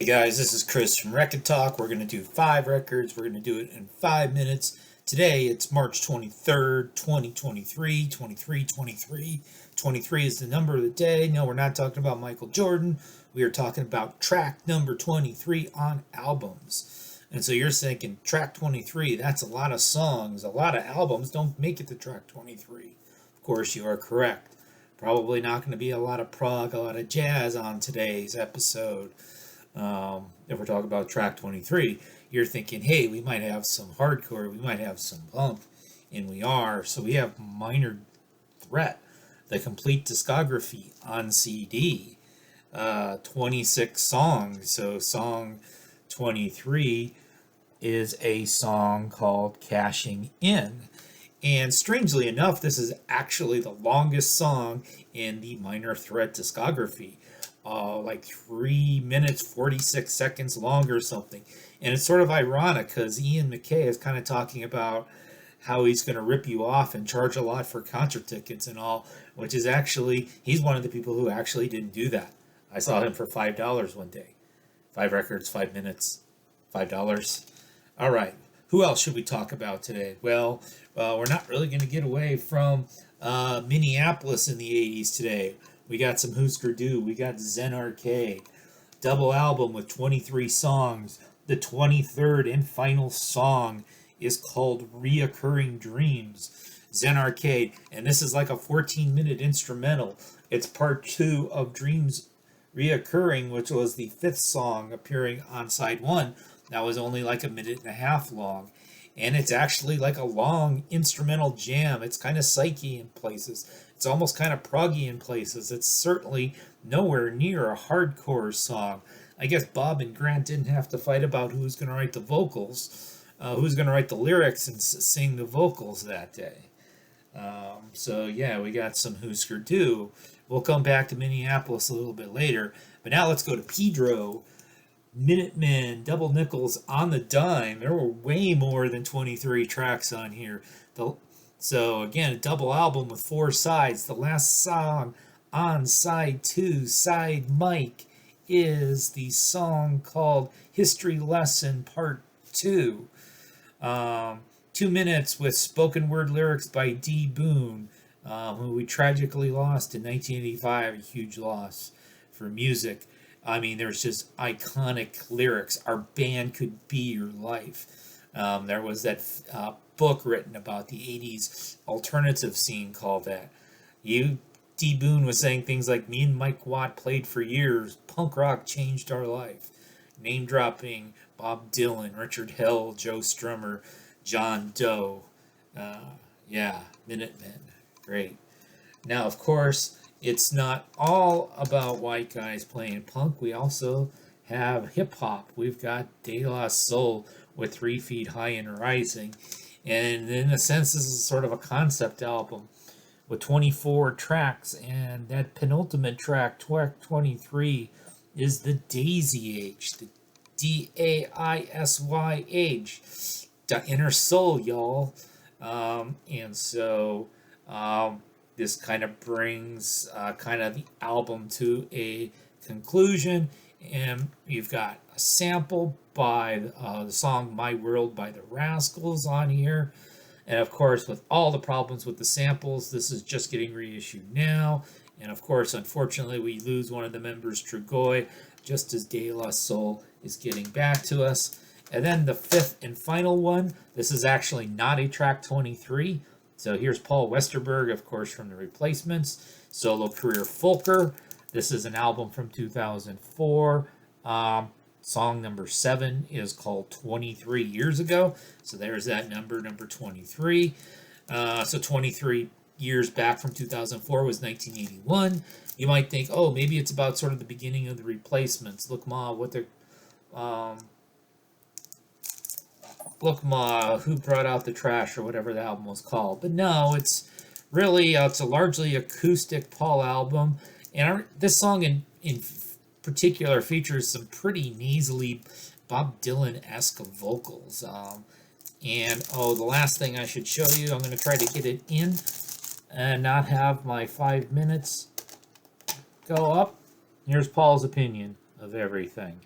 Hey guys, this is Chris from Rekkid Talk. We're going to do 5 records. We're going to do it in 5 minutes. Today it's March 23rd, 2023. 23 is the number of the day. No, we're not talking about Michael Jordan. We are talking about track number 23 on albums. And so you're thinking, track 23, that's a lot of songs. A lot of albums don't make it to track 23. Of course, you are correct. Probably not going to be a lot of prog, a lot of jazz on today's episode. If we're talking about track 23, you're thinking, hey, we might have some hardcore, we might have some punk, and we are. So we have Minor Threat, the complete discography on CD, 26 songs. So song 23 is a song called Cashing In. And strangely enough, this is actually the longest song in the Minor Threat discography. Like 3 minutes 46 seconds long or something. And it's sort of ironic because Ian MacKaye is kind of talking about how he's going to rip you off and charge a lot for concert tickets and all, which is actually, he's one of the people who actually didn't do that. I saw him for $5 one day. 5 records, 5 minutes, $5. All right, who else should we talk about today? Well, we're not really going to get away from Minneapolis in the 80s today. We got some Husker Du. We got Zen Arcade. Double album with 23 songs. The 23rd and final song is called Reoccurring Dreams. Zen Arcade. And this is like a 14-minute instrumental. It's part 2 of Dreams Reoccurring, which was the 5th song appearing on side 1. That was only like a minute and a half long. And it's actually like a long instrumental jam. It's kind of psyche in places. It's almost kind of proggy in places. It's certainly nowhere near a hardcore song. I guess Bob and Grant didn't have to fight about who's going to write the vocals, who's going to write the lyrics and sing the vocals that day. So yeah, we got some Husker Du. We'll come back to Minneapolis a little bit later. But now let's go to Pedro. Minutemen, Double Nickels on the Dime. There were way more than 23 tracks on here. So again, a double album with 4 sides. The last song on side 2, side Mike, is the song called History Lesson Part 2. 2 minutes with spoken word lyrics by D. Boone, who we tragically lost in 1985, a huge loss for music. I mean, there's just iconic lyrics. Our band could be your life. There was that book written about the 80s alternative scene called that. D. Boone was saying things like, me and Mike Watt played for years. Punk rock changed our life. Name dropping Bob Dylan, Richard Hell, Joe Strummer, John Doe. Yeah, Minutemen. Great. Now, of course, it's not all about white guys playing punk. We also have hip-hop. We've got De La Soul with 3 Feet High and Rising. And in a sense, this is sort of a concept album with 24 tracks. And that penultimate track, track 23, is the Daisy Age. The D-A-I-S-Y age. The inner soul, y'all. And so this kind of brings kind of the album to a conclusion. And you've got a sample by the song My World by the Rascals on here. And of course, with all the problems with the samples, this is just getting reissued now. And of course, unfortunately, we lose one of the members, Trugoy, just as De La Soul is getting back to us. And then the 5th and final one, this is actually not a track 23. So here's Paul Westerberg, of course, from The Replacements. Solo career Folker. This is an album from 2004. Song number 7 is called 23 Years Ago. So there's that number 23. So 23 years back from 2004 was 1981. You might think, oh, maybe it's about sort of the beginning of The Replacements. Look, Ma, Who Brought Out the Trash, or whatever the album was called. But no, it's really, it's a largely acoustic Paul album. And this song in particular features some pretty nasally Bob Dylan-esque vocals. And, the last thing I should show you, I'm going to try to get it in and not have my 5 minutes go up. Here's Paul's opinion of everything.